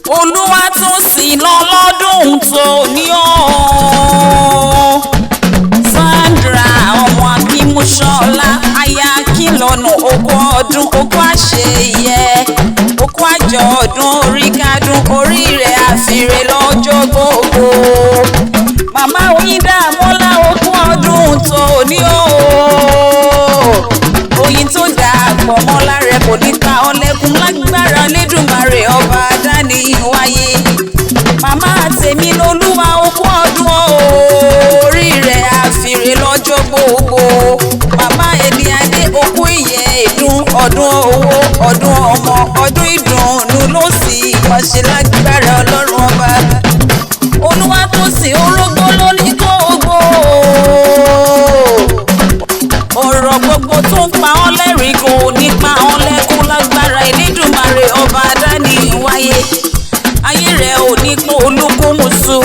Olúwa tó sì lọ lọ́dún tó ní ọ́. Sandra ọmọ Akínmúṣọlá aya Akínlọ́nà ogún ọdún ogún àṣeyẹ ogún àjọ̀dún orí kádùn orí rẹ̀ àfìrè lọ́jọ́ gbogbo. Màmá Oyíndàmọ́lá ogún ọdún tó ní ọ́. Oyin tó dàpọ̀ mọ́lá rẹ̀ kò ní pa ọ́ lẹ́kún lágbára Lédùmarè ọba dání wáyé. Màmá tèmi lolúwa ogún ọdún orí rẹ̀ àfìrè lọ́jọ́ gbogbo. Màmá ẹni adé okú ìyẹ́ ìdún ọdún owó ọdún ọmọ ọdún ìdùnnú ló sì máa ṣe lágbára ọlọ́run ọba. Olúwa tó sì orógbó lóní gbogbo. Ọ̀rọ̀ gbogbo tó ń pa ọ́ lẹ́rìn kò ní pa ọ́ lẹ́kún lágbára Elédùmarè ọba dání wáyé. Ayé rẹ̀ ò ní pọ̀ olúkúmuṣu,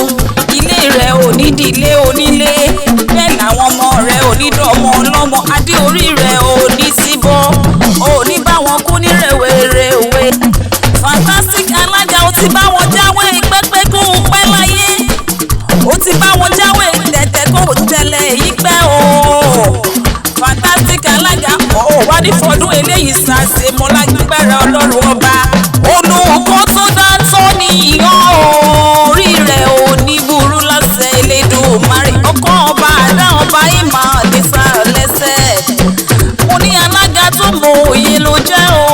ilé rẹ̀ ò ní dìlé onílé, bẹ́ẹ̀ làwọn ọmọ rẹ̀ ò ní dọ̀mọ ọlọ́mọ, adé orí rẹ̀ ò ní síbọ̀, ò ní bá wọn kú ní rèwerèwe. Fantastic alága ó ti bá wọn jáwé pẹ́pẹ́ kó pẹ́ láyé, ó ti bá wọn jáwé tẹ̀tẹ̀ kó tẹ̀lé yí pẹ́ o. Fantastic alága wá ní fọdún eléyìí ṣàṣe mọ́ lágbára ọlọ́run ọba. Olùkọ́ tó dá tó níyàn orí rẹ̀ ò ní burú láṣẹ Elédùmarè. Ọkọ ọba àdá ọba ìmọ̀ nísà lẹ́sẹ̀. Mo ní alága tó mọ òye ló jẹ́ o.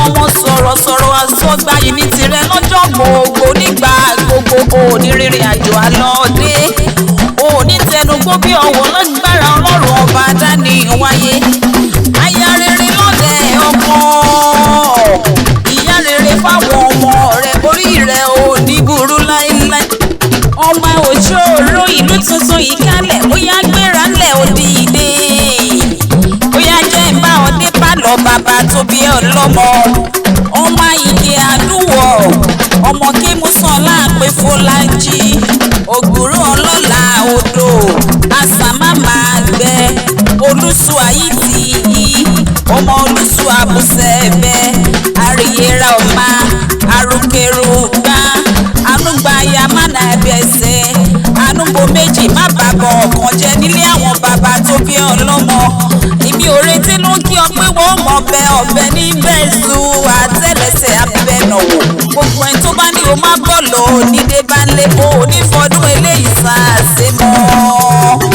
Ọmọ sọ̀rọ̀sọ̀rọ̀ àsọgbà yìí ní tirẹ̀ lọ́jọ́ gbogbo nígbà gbogbo onírìnrìn àjò àlọ́dé. Òní tẹnugbó bí ọwọ́ lágbára ọlọ́run ọba dání wáyé. Aya rere lọ́dẹ̀ ọkọ, ìyá rere fáwọn ọmọ rẹ̀, orí rẹ̀ ò ní burú láíláí. Ọmọ òṣòro ìlú tuntun yìí kálẹ̀, ó yá gbéra ńlẹ̀ òdìdé. Ó yá jẹ́ ìbá ọdẹ pálọ̀ bàbá tó bí ọlọ́mọ. Ọmọ Ìkè Àdúwọ̀, ọmọ Kémúsànlá pé Fọlájí, ògbúrò ọlọ́lá odò, àsàmámà gbẹ, olùsù àyítì yìí, ọmọ olùsù àbùsẹ̀bẹ̀, àríyéra ọ̀ma, àrùkèrùgbà, anúgbàyà mánà ẹ̀bẹ̀sẹ̀, anúbo méjì má bàbọ̀ ọ̀kan jẹ́ nílé àwọn bàbá tó bí ọlọ́mọ. Èmi ò retí ló kí ọ pé wọ́n mọ̀ bẹ ọ̀bẹ ní bẹ́ẹ̀sù àtẹ́lẹsẹ̀ abẹ́nàwò. Gbogbo ẹni tó bá ní o má bọ̀ lọ nídé bá ń lé bó onífọdún eléyìí sáà ṣe mọ́.